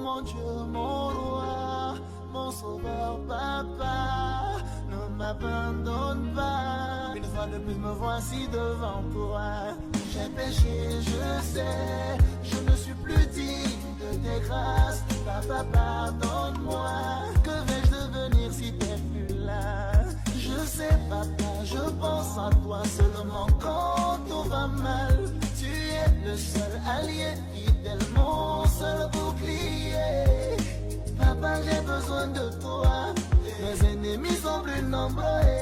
mon Dieu, mon roi, mon sauveur, papa, ne m'abandonne pas. Une fois de plus me voici devant toi. J'ai péché, je sais, je ne suis plus digne de tes grâces. Papa, pardonne-moi. Que vais-je devenir si t'es plus là? Je sais, papa, je pense à toi seulement quand tout va mal. Tu es le seul allié fidèle, mon seul bouclier. Papa, j'ai besoin de toi. Mes ennemis sont plus nombreux.